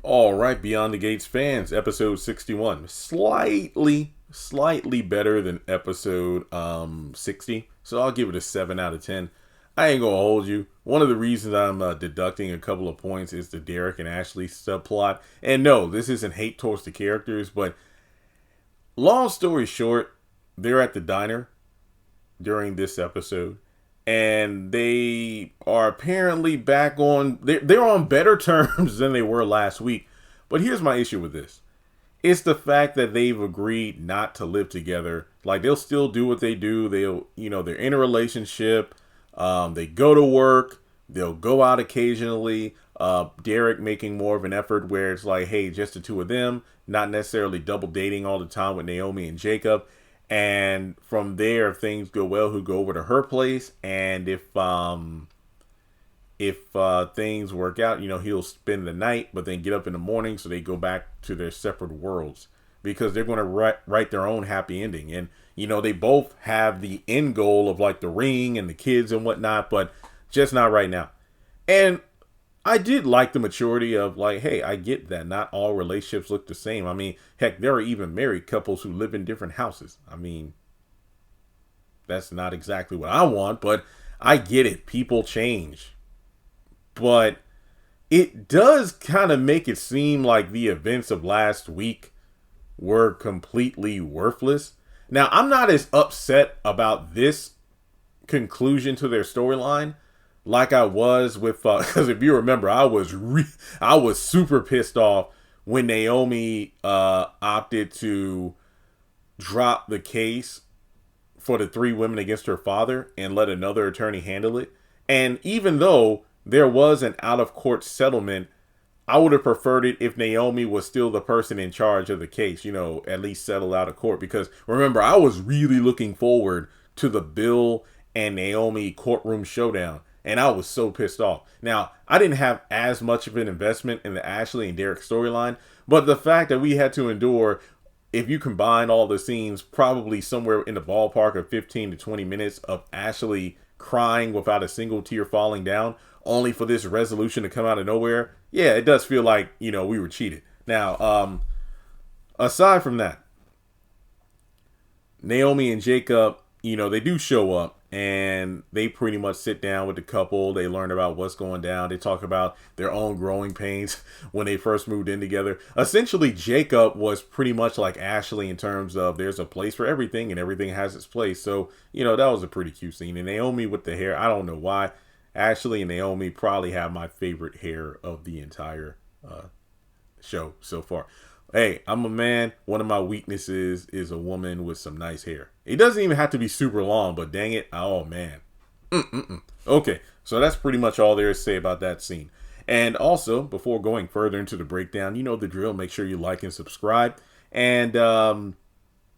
All right, Beyond the Gates fans, episode 61. Slightly better than episode 60. So I'll give it a 7 out of 10. I ain't gonna hold you. One of the reasons I'm deducting a couple of points is the Derek and Ashley subplot. And no, this isn't hate towards the characters, but long story short, they're at the diner during this episode. And they are apparently back on, they're on better terms than they were last week. But here's my issue with this. It's the fact that they've agreed not to live together. Like, they'll still do what they do. They're in a relationship. They go to work. They'll go out occasionally. Derek making more of an effort where it's like, hey, just the two of them, not necessarily double dating all the time with Naomi and Jacob. And from there, if things go well, he'll go over to her place. And if things work out, he'll spend the night, but then get up in the morning. So they go back to their separate worlds because they're going to write their own happy ending. And, they both have the end goal of like the ring and the kids and whatnot, but just not right now. And I did like the maturity of like, hey, I get that not all relationships look the same. I mean, heck, there are even married couples who live in different houses. I mean, that's not exactly what I want, but I get it. People change. But it does kind of make it seem like the events of last week were completely worthless. Now, I'm not as upset about this conclusion to their storyline like I was with, because if you remember, I was super pissed off when Naomi opted to drop the case for the 3 women against her father and let another attorney handle it. And even though there was an out-of-court settlement, I would have preferred it if Naomi was still the person in charge of the case, at least settle out of court. Because remember, I was really looking forward to the Bill and Naomi courtroom showdown. And I was so pissed off. Now, I didn't have as much of an investment in the Ashley and Derek storyline, but the fact that we had to endure, if you combine all the scenes, probably somewhere in the ballpark of 15 to 20 minutes of Ashley crying without a single tear falling down, only for this resolution to come out of nowhere. Yeah, it does feel like, we were cheated. Now, aside from that, Naomi and Jacob, they do show up. And they pretty much sit down with the couple. They learn about what's going down. They talk about their own growing pains when they first moved in together. Essentially, Jacob was pretty much like Ashley in terms of there's a place for everything and everything has its place. So, that was a pretty cute scene. And Naomi with the hair, I don't know why. Ashley and Naomi probably have my favorite hair of the entire show so far. Hey, I'm a man. One of my weaknesses is a woman with some nice hair. It doesn't even have to be super long, but dang it. Oh, man. Okay, so that's pretty much all there is to say about that scene. And also, before going further into the breakdown, you know the drill. Make sure you like and subscribe. And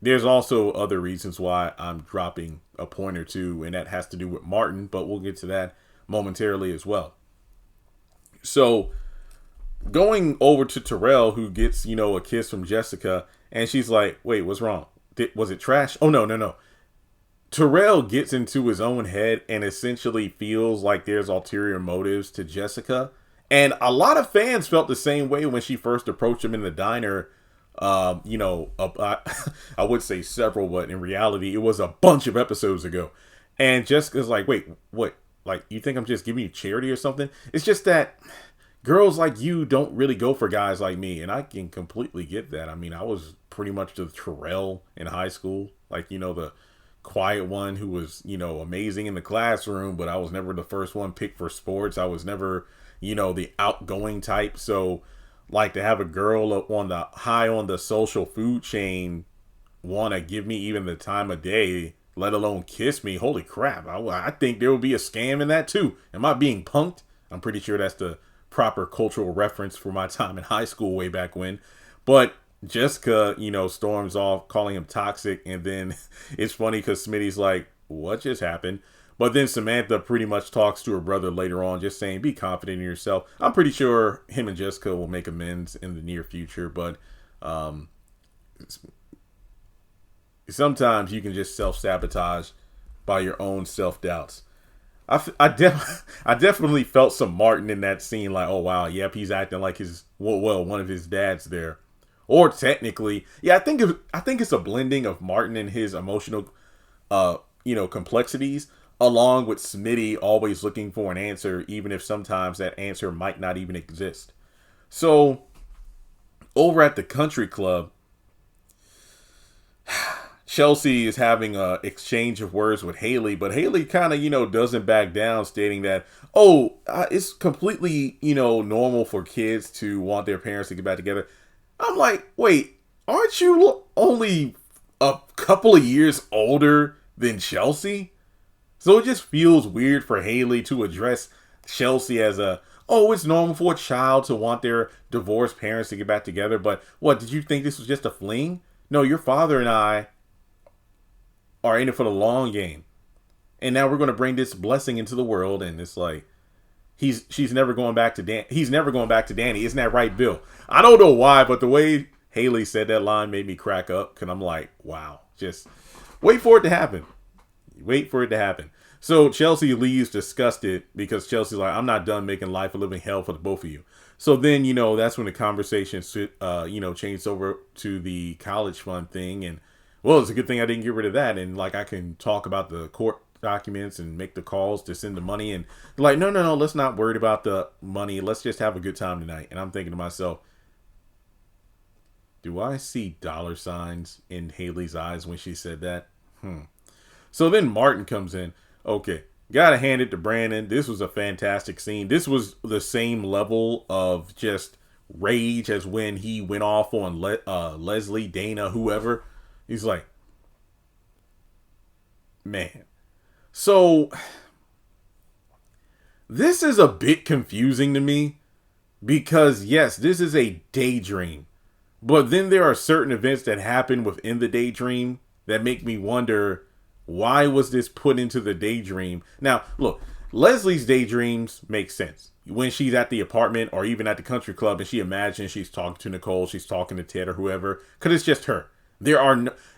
there's also other reasons why I'm dropping a point or two, and that has to do with Martin, but we'll get to that momentarily as well. So, going over to Terrell, who gets, a kiss from Jessica, and she's like, wait, what's wrong? Was it trash? Oh, no. Terrell gets into his own head and essentially feels like there's ulterior motives to Jessica. And a lot of fans felt the same way when she first approached him in the diner. I would say several, but in reality, it was a bunch of episodes ago. And Jessica's like, wait, what? Like, you think I'm just giving you charity or something? It's just that girls like you don't really go for guys like me, and I can completely get that. I mean, I was pretty much the Terrell in high school, like, the quiet one who was, amazing in the classroom, but I was never the first one picked for sports. I was never, the outgoing type. So, like, to have a girl up on the high on the social food chain want to give me even the time of day, let alone kiss me, holy crap. I think there will be a scam in that too. Am I being punked? I'm pretty sure that's the proper cultural reference for my time in high school way back when. But Jessica, storms off calling him toxic. And then it's funny because Smitty's like, what just happened? But then Samantha pretty much talks to her brother later on, just saying, be confident in yourself. I'm pretty sure him and Jessica will make amends in the near future. But sometimes you can just self-sabotage by your own self-doubts. I definitely felt some Martin in that scene. Like, oh wow, yep, he's acting like his one of his dads there, or technically, yeah. I think it's a blending of Martin and his emotional, complexities, along with Smitty always looking for an answer, even if sometimes that answer might not even exist. So, over at the country club, Chelsea is having a exchange of words with Haley, but Haley kind of, doesn't back down, stating that, it's completely, normal for kids to want their parents to get back together. I'm like, wait, aren't you only a couple of years older than Chelsea? So it just feels weird for Haley to address Chelsea as it's normal for a child to want their divorced parents to get back together. But what, did you think this was just a fling? No, your father and I are in it for the long game. And now we're going to bring this blessing into the world. And it's like, she's never going back to Dan. He's never going back to Danny. Isn't that right, Bill? I don't know why, but the way Haley said that line made me crack up. Cause I'm like, wow, just wait for it to happen. Wait for it to happen. So Chelsea leaves disgusted because Chelsea's like, I'm not done making life a living hell for the both of you. So then, that's when the conversation, changed over to the college fund thing. And well, it's a good thing I didn't get rid of that. And like, I can talk about the court documents and make the calls to send the money. And like, no, let's not worry about the money. Let's just have a good time tonight. And I'm thinking to myself, do I see dollar signs in Haley's eyes when she said that? So then Martin comes in. Okay, gotta hand it to Brandon. This was a fantastic scene. This was the same level of just rage as when he went off on Leslie, Dana, whoever. He's like, man. So this is a bit confusing to me because yes, this is a daydream. But then there are certain events that happen within the daydream that make me wonder, why was this put into the daydream? Now, look, Leslie's daydreams make sense. When she's at the apartment or even at the country club and she imagines she's talking to Nicole, she's talking to Ted or whoever, because it's just her.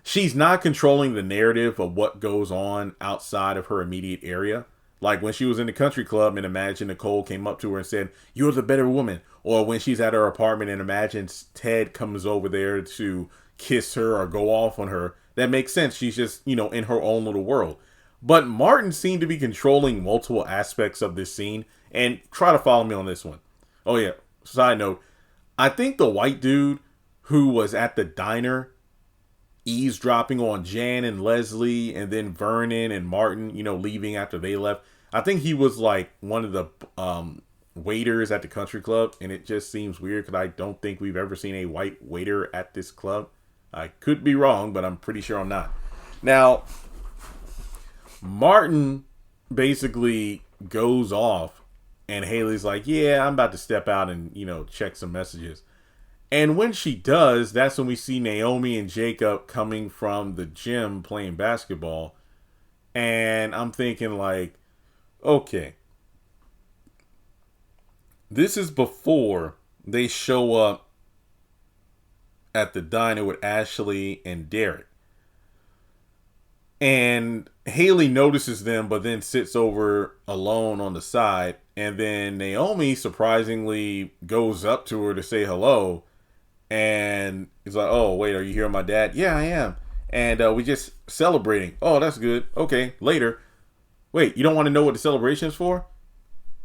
She's not controlling the narrative of what goes on outside of her immediate area. Like when she was in the country club and imagine Nicole came up to her and said, "You're the better woman." Or when she's at her apartment and imagines Ted comes over there to kiss her or go off on her. That makes sense. She's just, in her own little world. But Martin seemed to be controlling multiple aspects of this scene. And try to follow me on this one. Oh yeah, side note. I think the white dude who was at the diner eavesdropping on Jan and Leslie and then Vernon and Martin, leaving after they left. I think he was like one of the waiters at the country club. And it just seems weird because I don't think we've ever seen a white waiter at this club. I could be wrong, but I'm pretty sure I'm not. Now, Martin basically goes off and Haley's like, yeah, I'm about to step out and, check some messages. And when she does, that's when we see Naomi and Jacob coming from the gym playing basketball. And I'm thinking like, okay, this is before they show up at the diner with Ashley and Derek. And Haley notices them, but then sits over alone on the side. And then Naomi surprisingly goes up to her to say hello. And is like, oh, wait, are you here with my dad? Yeah, I am. And we just celebrating. Oh, that's good. Okay, later. Wait, you don't want to know what the celebration is for?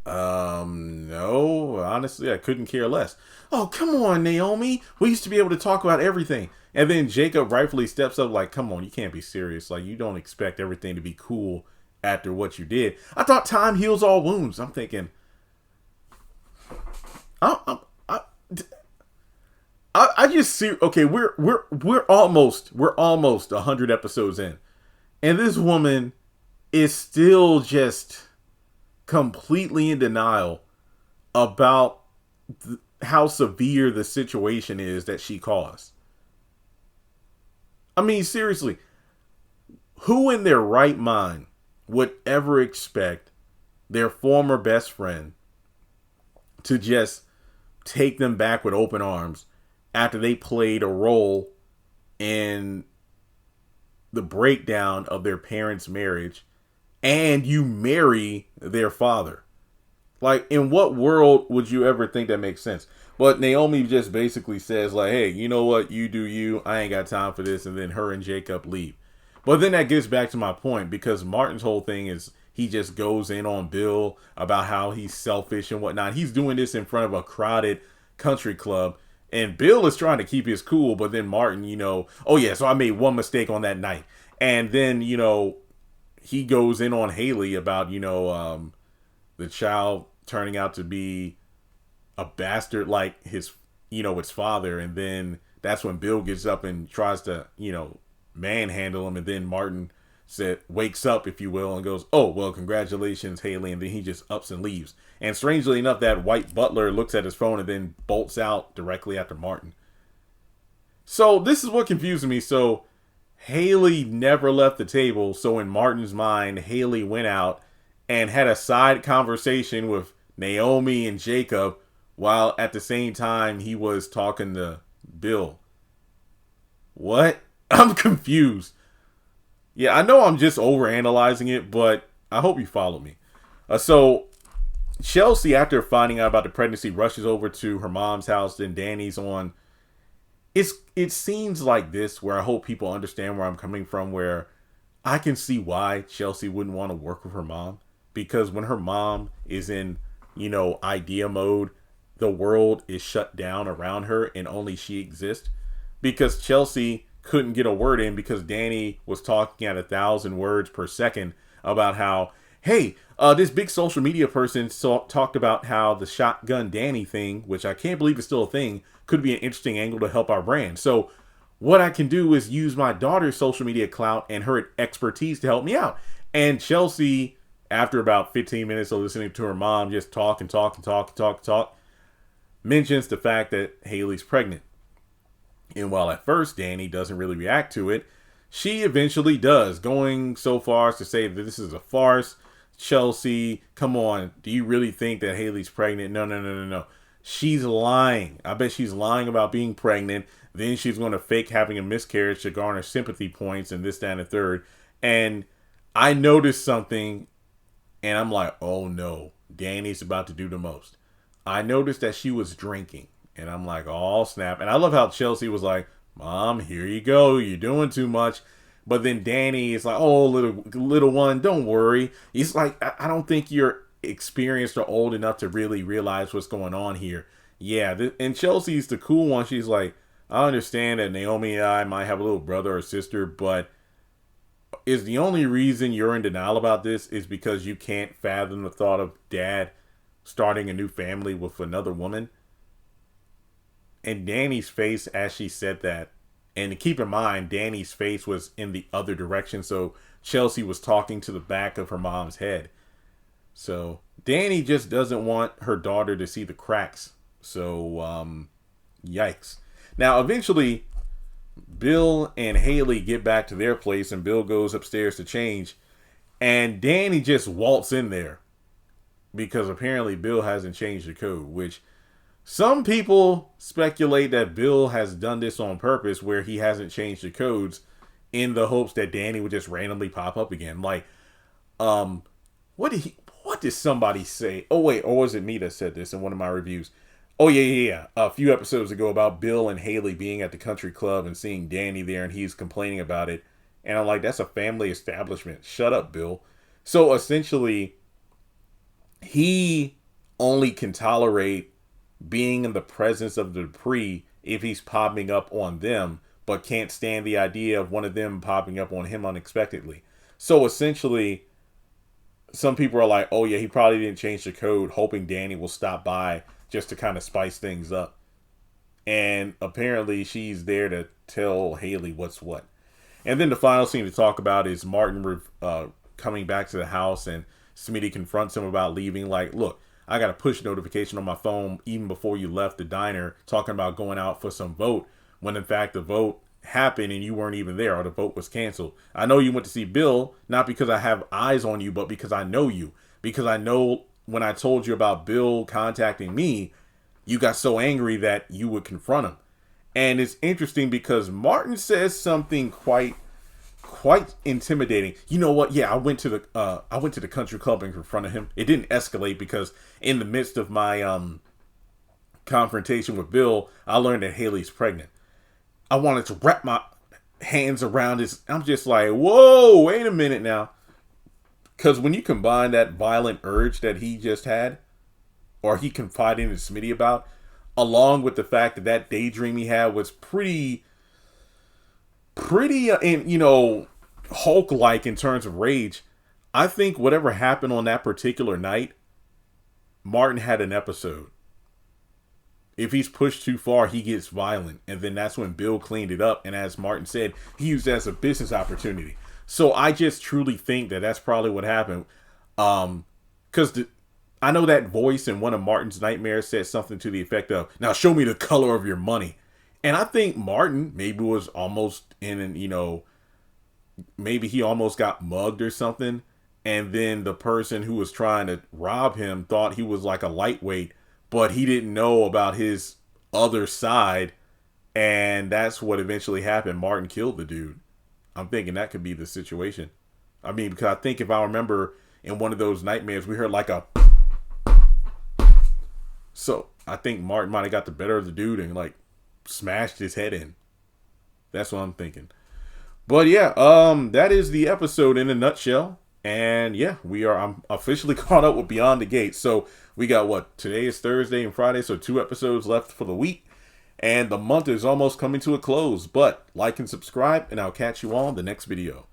No. Honestly, I couldn't care less. Oh, come on, Naomi. We used to be able to talk about everything. And then Jacob rightfully steps up like, come on, you can't be serious. Like, you don't expect everything to be cool after what you did. I thought time heals all wounds. I'm thinking, I just see, okay, we're almost 100 episodes in. And this woman is still just completely in denial about how severe the situation is that she caused. I mean, seriously, who in their right mind would ever expect their former best friend to just take them back with open arms after they played a role in the breakdown of their parents' marriage and you marry their father. Like, in what world would you ever think that makes sense? But Naomi just basically says, like, hey, you know what? You do you. I ain't got time for this. And then her and Jacob leave. But then that gets back to my point, because Martin's whole thing is he just goes in on Bill about how he's selfish and whatnot. He's doing this in front of a crowded country club. And Bill is trying to keep his cool. But then Martin, oh, yeah, so I made one mistake on that night. And then, he goes in on Haley about, the child turning out to be a bastard like his, its father. And then that's when Bill gets up and tries to, manhandle him. And then Martin wakes up, if you will, and goes, oh, well, congratulations, Haley. And then he just ups and leaves. And strangely enough, that white butler looks at his phone and then bolts out directly after Martin. So this is what confuses me. So Haley never left the table. So in Martin's mind, Haley went out and had a side conversation with Naomi and Jacob, while at the same time he was talking to Bill. What? I'm confused. Yeah, I know I'm just overanalyzing it, but I hope you follow me. So Chelsea, after finding out about the pregnancy, rushes over to her mom's house. Then Danny's on. It seems like this, where I hope people understand where I'm coming from, where I can see why Chelsea wouldn't want to work with her mom. Because when her mom is in, idea mode, the world is shut down around her and only she exists. Because Chelsea couldn't get a word in because Danny was talking at 1,000 words per second about how, hey, this big social media person talked about how the shotgun Danny thing, which I can't believe is still a thing, could be an interesting angle to help our brand. So what I can do is use my daughter's social media clout and her expertise to help me out. And Chelsea, after about 15 minutes of listening to her mom just talk, mentions the fact that Haley's pregnant. And while at first Danny doesn't really react to it, she eventually does, going so far as to say that this is a farce. Chelsea, come on, do you really think that Haley's pregnant? No. She's lying. I bet she's lying about being pregnant. Then she's going to fake having a miscarriage to garner sympathy points and this, that, and the third. And I noticed something, and I'm like, oh no, Danny's about to do the most. I noticed that she was drinking. And I'm like, oh, snap. And I love how Chelsea was like, Mom, here you go. You're doing too much. But then Danny is like, oh, little one, don't worry. He's like, I don't think you're experienced or old enough to really realize what's going on here. Yeah. And Chelsea's the cool one. She's like, I understand that Naomi and I might have a little brother or sister, but is the only reason you're in denial about this is because you can't fathom the thought of Dad starting a new family with another woman? And Danny's face as she said that, and keep in mind, Danny's face was in the other direction, so Chelsea was talking to the back of her mom's head. So Danny just doesn't want her daughter to see the cracks. So, yikes. Now, eventually, Bill and Haley get back to their place, and Bill goes upstairs to change, and Danny just waltz in there because apparently Bill hasn't changed the code, which some people speculate that Bill has done this on purpose, where he hasn't changed the codes in the hopes that Danny would just randomly pop up again. Like, what did somebody say? Oh, wait, or was it me that said this in one of my reviews? Oh, yeah. A few episodes ago about Bill and Haley being at the country club and seeing Danny there, and he's complaining about it. And I'm like, that's a family establishment. Shut up, Bill. So essentially, he only can tolerate being in the presence of the Dupree if he's popping up on them, but can't stand the idea of one of them popping up on him unexpectedly. So essentially, some people are like, oh yeah, he probably didn't change the code, hoping Danny will stop by just to kind of spice things up. And apparently she's there to tell Haley what's what. And then the final scene to talk about is Martin coming back to the house, and Smitty confronts him about leaving. Like, look, I got a push notification on my phone even before you left the diner talking about going out for some vote, when in fact the vote happened and you weren't even there, or the vote was canceled. I know you went to see Bill, not because I have eyes on you, but because I know you. Because I know when I told you about Bill contacting me, you got so angry that you would confront him. And it's interesting because Martin says something quite quite intimidating. You know what? Yeah, I went to the country club and confronted him. It didn't escalate because in the midst of my confrontation with Bill, I learned that Haley's pregnant. I wanted to wrap my hands around his. I'm just like, whoa, wait a minute now. Because when you combine that violent urge that he just had, or he confided in Smitty about, along with the fact that that daydream he had was pretty, and Hulk-like in terms of rage, I think whatever happened on that particular night, Martin had an episode. If he's pushed too far, he gets violent. And then that's when Bill cleaned it up. And as Martin said, he used it as a business opportunity. So I just truly think that that's probably what happened. Because I know that voice in one of Martin's nightmares said something to the effect of, now show me the color of your money. And I think Martin maybe was almost maybe he almost got mugged or something. And then the person who was trying to rob him thought he was like a lightweight, but he didn't know about his other side. And that's what eventually happened. Martin killed the dude. I'm thinking that could be the situation. I mean, because I think if I remember in one of those nightmares, we heard like a. So I think Martin might have got the better of the dude and like smashed his head in. That's what I'm thinking. But yeah, that is the episode in a nutshell. And yeah, I'm officially caught up with Beyond the Gate. So we got today is Thursday and Friday. So 2 episodes left for the week. And the month is almost coming to a close. But like and subscribe, and I'll catch you all in the next video.